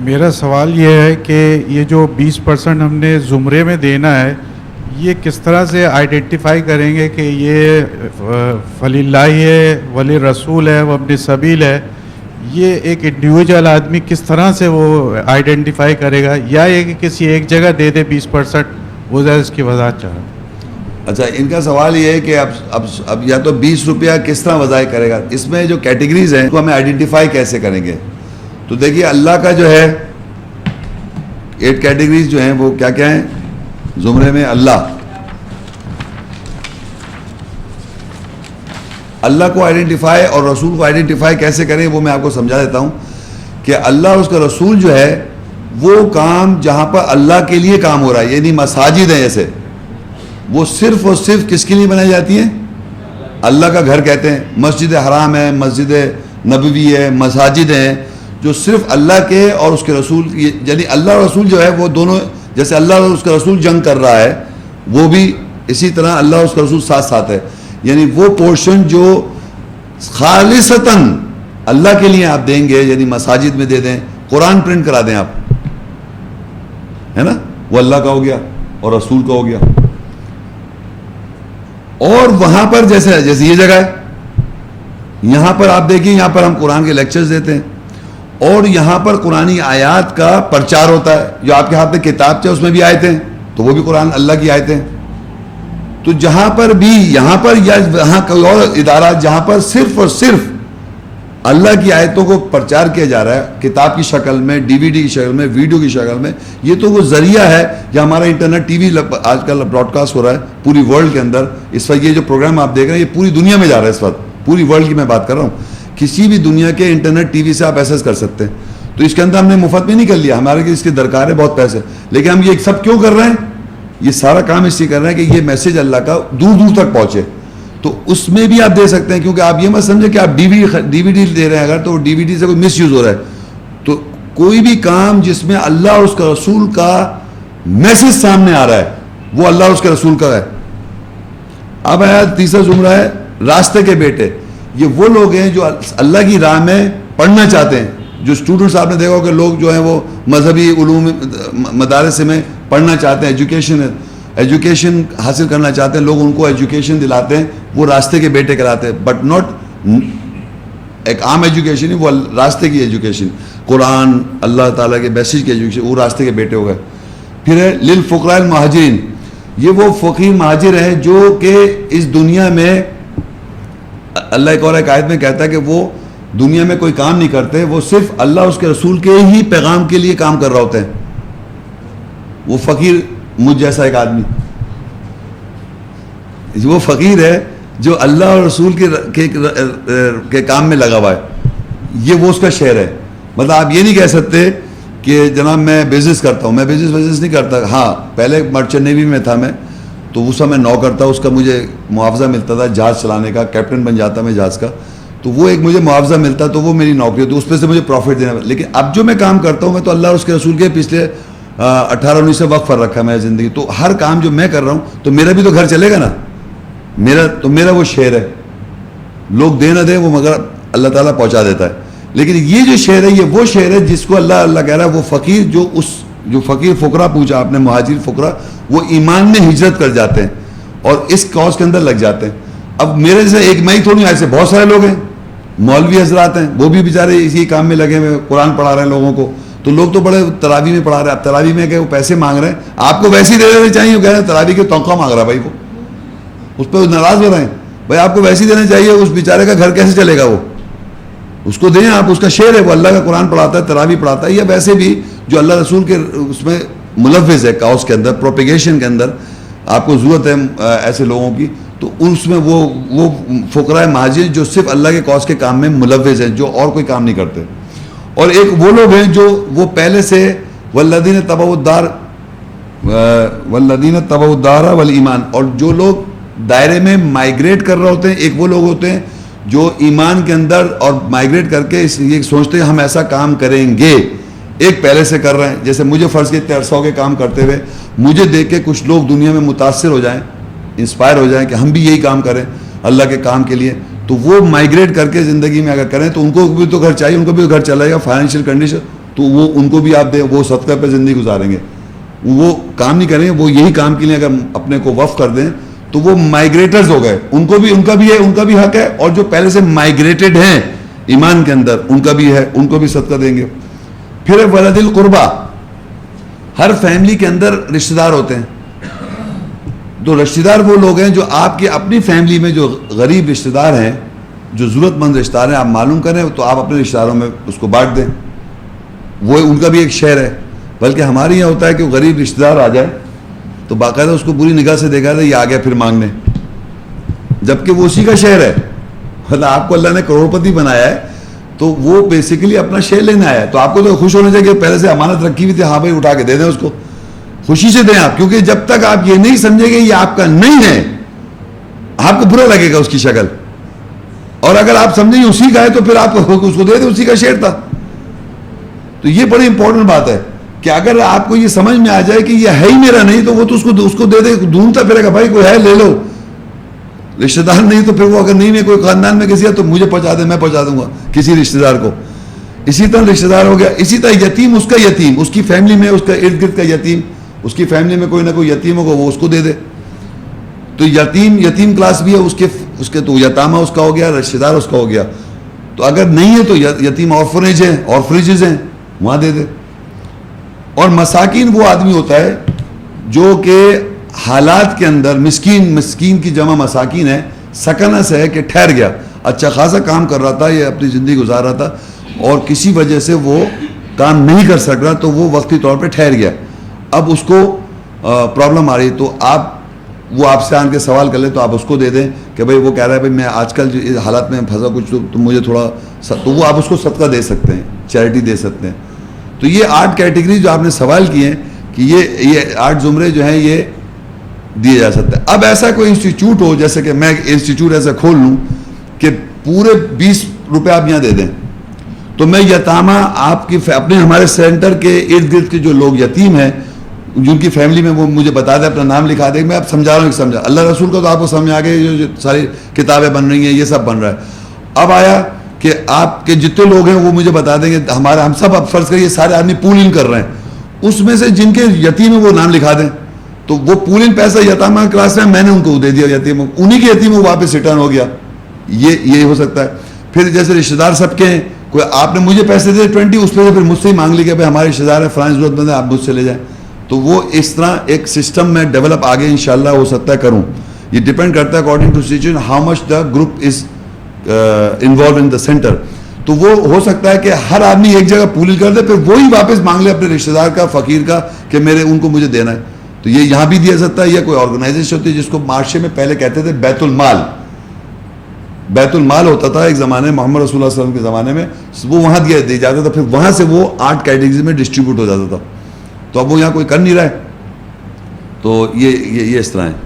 میرا سوال یہ ہے کہ یہ جو 20% ہم نے زمرے میں دینا ہے، یہ کس طرح سے آئیڈینٹیفائی کریں گے کہ یہ ولی اللہ ہے، ولی رسول ہے، وہ ابن سبیل ہے؟ یہ ایک انڈیویجول آدمی کس طرح سے وہ آئیڈینٹیفائی کرے گا، یا یہ کہ کسی ایک جگہ دے دے 20%؟ وہ ذرا اس کی وضاحت چاہ رہا ہوں۔ اچھا، ان کا سوال یہ ہے کہ اب یا تو 20 روپیہ کس طرح وضاح کرے گا، اس میں جو کیٹیگریز ہیں تو ہمیں آئیڈینٹیفائی کیسے کریں گے؟ تو دیکھیے اللہ کا جو ہے 8 کیٹیگریز جو ہیں وہ کیا کیا ہیں زمرے میں؟ اللہ کو آئیڈینٹیفائی اور رسول کو آئیڈینٹیفائی کیسے کریں وہ میں آپ کو سمجھا دیتا ہوں کہ اللہ اور اس کا رسول جو ہے وہ کام جہاں پر اللہ کے لیے کام ہو رہا ہے، یعنی مساجد ہیں جیسے، وہ صرف اور صرف کس کے لیے بنائی جاتی ہیں؟ اللہ کا گھر کہتے ہیں، مسجد حرام ہے، مسجد نبوی ہے، مساجد ہیں جو صرف اللہ کے اور اس کے رسول کی، یعنی اللہ اور رسول جو ہے وہ دونوں، جیسے اللہ اور اس کا رسول جنگ کر رہا ہے وہ بھی اسی طرح اللہ اور اس کا رسول ساتھ ساتھ ہے، یعنی وہ پورشن جو خالصتاً اللہ کے لیے آپ دیں گے، یعنی مساجد میں دے دیں، قرآن پرنٹ کرا دیں آپ، ہے نا، وہ اللہ کا ہو گیا اور رسول کا ہو گیا۔ اور وہاں پر جیسے یہ جگہ ہے، یہاں پر آپ دیکھیں، یہاں پر ہم قرآن کے لیکچرز دیتے ہیں اور یہاں پر قرآنی آیات کا پرچار ہوتا ہے، جو آپ کے ہاتھ میں کتاب ہے اس میں بھی آیتیں ہیں تو وہ بھی قرآن اللہ کی آیتیں ہیں۔ تو جہاں پر بھی یہاں پر یا وہاں کوئی اور ادارہ جہاں پر صرف اور صرف اللہ کی آیتوں کو پرچار کیا جا رہا ہے، کتاب کی شکل میں، ڈی وی ڈی کی شکل میں، ویڈیو کی شکل میں، یہ تو وہ ذریعہ ہے، یا ہمارا انٹرنیٹ ٹی وی آج کل براڈ کاسٹ ہو رہا ہے پوری ورلڈ کے اندر۔ اس وقت یہ جو پروگرام آپ دیکھ رہے ہیں یہ پوری دنیا میں جا رہا ہے، اس وقت پوری ورلڈ کی میں بات کر رہا ہوں، کسی بھی دنیا کے انٹرنیٹ ٹی وی سے آپ ایکسس کر سکتے ہیں۔ تو اس کے اندر ہم نے مفت میں نہیں کر لیا، ہمارے اس کی درکار ہے بہت پیسے، لیکن ہم یہ سب کیوں کر رہے ہیں؟ یہ سارا کام اس لیے کر رہے ہیں کہ یہ میسج اللہ کا دور دور تک پہنچے۔ تو اس میں بھی آپ دے سکتے ہیں، کیونکہ آپ یہ مت سمجھیں کہ آپ ڈی وی ڈی دے رہے ہیں، اگر تو ڈی وی ڈی سے کوئی مس یوز ہو رہا ہے، تو کوئی بھی کام جس میں اللہ اور اس کا رسول کا میسج سامنے آ رہا ہے وہ اللہ اور اس کے رسول کا ہے۔ اب آیا تیسرا زمرہ ہے راستے کے بیٹے، یہ وہ لوگ ہیں جو اللہ کی راہ میں پڑھنا چاہتے ہیں، جو اسٹوڈنٹس آپ نے دیکھا کہ لوگ جو ہیں وہ مذہبی علوم مدارس میں پڑھنا چاہتے ہیں، ایجوکیشن حاصل کرنا چاہتے ہیں، لوگ ان کو ایجوکیشن دلاتے ہیں، وہ راستے کے بیٹے کراتے ہیں، بٹ ناٹ ایک عام ایجوکیشن، وہ راستے کی ایجوکیشن، قرآن اللہ تعالیٰ کے میسج کی ایجوکیشن، وہ راستے کے بیٹے ہو گئے۔ پھر ہے للفقراء المہاجرین، یہ وہ فقیر مہاجر ہیں جو کہ اس دنیا میں اللہ ایک اور ایک آیت میں کہتا ہے کہ وہ دنیا میں کوئی کام نہیں کرتے، وہ صرف اللہ اس کے رسول کے ہی پیغام کے لیے کام کر رہے ہوتے ہیں۔ وہ فقیر مجھ جیسا ایک آدمی، وہ فقیر ہے جو اللہ اور رسول کے کام میں لگا ہوا ہے، یہ وہ اس کا شعر ہے۔ مطلب آپ یہ نہیں کہہ سکتے کہ جناب میں بزنس کرتا ہوں، میں بزنس نہیں کرتا، ہاں پہلے مرچنٹ نیوی میں تھا میں، تو اس میں نو کرتا، اس کا مجھے معاوضہ ملتا تھا جہاز چلانے کا، کیپٹن بن جاتا میں جہاز کا، تو وہ ایک مجھے معاوضہ ملتا، تو وہ میری نوکری ہوتی، اس پہ سے مجھے پروفٹ دینا۔ لیکن اب جو میں کام کرتا ہوں میں تو اللہ اور اس کے رسول کے پچھلے 18-19 سے وقف پر رکھا میں زندگی، تو ہر کام جو میں کر رہا ہوں تو میرا بھی تو گھر چلے گا نا، میرا وہ شعر ہے، لوگ دے نہ دیں وہ مگر اللہ تعالیٰ پہنچا دیتا ہے۔ لیکن یہ جو شعر ہے یہ وہ شعر ہے جس کو اللہ کہہ رہا ہے، وہ فقیر جو فقیر فقرا پوچھا آپ نے، مہاجر فقرا، وہ ایمان میں ہجرت کر جاتے ہیں اور اس کاز کے اندر لگ جاتے ہیں۔ اب میرے جیسے ایک میں ہی تھوڑی، ایسے بہت سارے لوگ ہیں، مولوی حضرات ہیں، وہ بھی بیچارے اسی کام میں لگے ہوئے، قرآن پڑھا رہے ہیں لوگوں کو، تو لوگ تو بڑے تراویح میں پڑھا رہے ہیں۔ اب تراویح میں کہ وہ پیسے مانگ رہے ہیں، آپ کو ویسے ہی دے دینے چاہیے، وہ کہہ رہے ہیں تراویح کے تنخواہ مانگ رہا ہے بھائی، وہ اس پہ ناراض ہو رہے ہیں، بھائی آپ کو ویسے ہی دینا چاہیے، اس بیچارے کا گھر کیسے چلے گا، وہ اس کو دیں آپ، اس کا شعر ہے، وہ اللہ کا قرآن پڑھاتا ہے، تراویح پڑھاتا ہے، یا ویسے بھی جو اللہ رسول کے اس میں ملوث ہے کاؤس کے اندر، پروپیگیشن کے اندر آپ کو ضرورت ہے ایسے لوگوں کی، تو اس میں وہ فقراء مہاجر جو صرف اللہ کے کاؤس کے کام میں ملوث ہیں، جو اور کوئی کام نہیں کرتے۔ اور ایک وہ لوگ ہیں جو وہ پہلے سے والذین تبعوا الدار والایمان، اور جو لوگ دائرے میں مائیگریٹ کر رہے ہوتے ہیں، ایک وہ لوگ ہوتے ہیں جو ایمان کے اندر اور مائیگریٹ کر کے یہ سوچتے ہیں ہم ایسا کام کریں گے، ایک پہلے سے کر رہے ہیں۔ جیسے مجھے فرض کے 300 کے کام کرتے ہوئے مجھے دیکھ کے کچھ لوگ دنیا میں متاثر ہو جائیں، انسپائر ہو جائیں کہ ہم بھی یہی کام کریں اللہ کے کام کے لیے، تو وہ مائیگریٹ کر کے زندگی میں اگر کریں تو ان کو بھی تو گھر چاہیے، ان کو بھی گھر چلائے گا، فائنینشیل کنڈیشن تو وہ ان کو بھی آپ دیں, وہ صدقہ پہ زندگی گزاریں گے, وہ کام نہیں کریں گے, وہ یہی کام کے لیے اگر اپنے کو وقف کر دیں تو وہ مائگریٹرز ہو گئے, ان کو بھی ان کا بھی ہے, ان کا بھی حق ہے, اور جو پہلے سے مائگریٹڈ ہیں ایمان کے اندر ان کا بھی ہے, ان کو بھی صدقہ دیں گے. پھر ولد القربہ, ہر فیملی کے اندر رشتہ دار ہوتے ہیں, تو رشتہ دار وہ لوگ ہیں جو آپ کی اپنی فیملی میں جو غریب رشتہ دار ہیں, جو ضرورت مند رشتہ دار ہیں, آپ معلوم کریں تو آپ اپنے رشتہ داروں میں اس کو بانٹ دیں, وہ ان کا بھی ایک شہر ہے. بلکہ ہمارے یہاں ہوتا ہے کہ غریب رشتہ دار آ جائے تو باقاعدہ اس کو بری نگاہ سے دیکھا تھا, یہ آ گیا پھر مانگنے, جبکہ وہ اسی کا شہر ہے. مطلب آپ کو اللہ نے کروڑپتی بنایا ہے تو وہ بیسیکلی اپنا شیئر لینے آیا ہے, تو آپ کو تو خوش ہونا چاہیے کہ پہلے سے امانت رکھی ہوئی تھی, ہاں بھائی اٹھا کے دے دیں اس کو, خوشی سے دیں آپ, کیونکہ جب تک آپ یہ نہیں سمجھیں گے یہ آپ کا نہیں ہے, آپ کو برا لگے گا اس کی شکل, اور اگر آپ سمجھیں اسی کا ہے تو پھر آپ اس کو دے دیں, اسی کا شیئر تھا. تو یہ بڑی امپورٹنٹ بات ہے کہ اگر آپ کو یہ سمجھ میں آ جائے کہ یہ ہے ہی میرا نہیں تو وہ تو اس کو دے دے, ڈھونڈتا پھرے گا بھائی کوئی ہے لے لو, رشتہ دار نہیں تو پھر وہ اگر نہیں ہے کوئی خاندان میں کسی ہے تو مجھے پہنچا دے, میں پہنچا دوں گا کسی رشتہ دار کو. اسی طرح رشتہ دار ہو گیا, اسی طرح یتیم, اس کا یتیم, اس کی فیملی میں اس کا ارد گرد کا یتیم, اس کی فیملی میں کوئی نہ کوئی یتیم ہوگا وہ اس کو دے دے. تو یتیم کلاس بھی ہے, اس کے تو یتامہ اس کا ہو گیا, رشتہ دار اس کا ہو گیا. تو اگر نہیں ہے تو یتیم آرفنیج ہیں, آرفنیجز ہیں, وہاں دے دے. اور مساکین وہ آدمی ہوتا ہے جو کہ حالات کے اندر مسکین کی جمع مساکین ہے, سکنہ سے ہے کہ ٹھہر گیا, اچھا خاصا کام کر رہا تھا, یہ اپنی زندگی گزار رہا تھا اور کسی وجہ سے وہ کام نہیں کر سک رہا, تو وہ وقتی طور پہ ٹھہر گیا, اب اس کو پرابلم آ رہی, تو وہ آپ سے آن کے سوال کر لیں تو آپ اس کو دے دیں کہ بھائی وہ کہہ رہا ہے بھائی میں آج کل جو حالات میں پھنسا کچھ تو مجھے تھوڑا, تو وہ آپ اس کو صدقہ دے سکتے ہیں, چیریٹی دے سکتے ہیں. تو یہ 8 کیٹیگری جو آپ نے سوال کیے ہیں کہ یہ 8 زمرے جو ہیں یہ دیے جا سکتے ہیں. اب ایسا کوئی انسٹیٹیوٹ ہو, جیسے کہ میں انسٹیٹیوٹ ایسا کھول لوں کہ پورے 20 روپے آپ یہاں دے دیں, تو میں یتامہ آپ کی اپنے ہمارے سینٹر کے ارد گرد کے جو لوگ یتیم ہیں جن کی فیملی میں, وہ مجھے بتا دیں, اپنا نام لکھا دیں, میں اب سمجھا رہا ہوں کہ سمجھا, اللہ رسول کا تو آپ کو سمجھ آ گئے, جو ساری کتابیں بن رہی ہیں یہ سب بن رہا ہے. اب آیا کہ آپ کے جتنے لوگ ہیں وہ مجھے بتا دیں گے, ہم سب اب فرض کریے سارے آدمی پول ان کر رہے ہیں, اس میں سے جن کے یتیم ہیں وہ نام لکھا دیں, تو وہ پول ان پیسہ یتامہ کلاس میں نے ان کو دے دیا, یتیم انہی کے یتیم واپس ریٹرن ہو گیا. یہ ہو سکتا ہے. پھر جیسے رشتہ دار سب کے ہیں, کوئی آپ نے مجھے پیسے دے 20, اس پہ پھر مجھ سے ہی مانگ لی کہ بھائی ہمارے رشتہ دار ہیں, فلاں ضرورت مند ہے, آپ مجھ سے لے جائیں. تو وہ اس طرح ایک سسٹم میں ڈیولپ آگے انشاءاللہ ہو سکتا ہے کروں. یہ ڈیپینڈ کرتا ہے according to situation how much the group is involve in the centre. تو وہ ہو سکتا ہے کہ ہر آدمی ایک جگہ پول کر دے, پھر وہی واپس مانگ لے اپنے رشتہ دار کا, فقیر کا, کہ ان کو مجھے دینا ہے. تو یہ یہاں بھی دیا سکتا ہے, یا کوئی آرگنائزیشن ہوتی ہے جس کو معاشرے میں پہلے کہتے تھے بیت المال. بیت المال ہوتا تھا ایک زمانے میں, محمد رسول اللہ صلی اللہ علیہ وسلم کے زمانے میں, وہ وہاں دیا جاتا تھا, پھر وہاں سے وہ 8 کیٹیگریز میں ڈسٹریبیوٹ ہو جاتا تھا. تو اب وہ یہاں کوئی کر نہیں رہا ہے, تو یہ اس طرح ہے.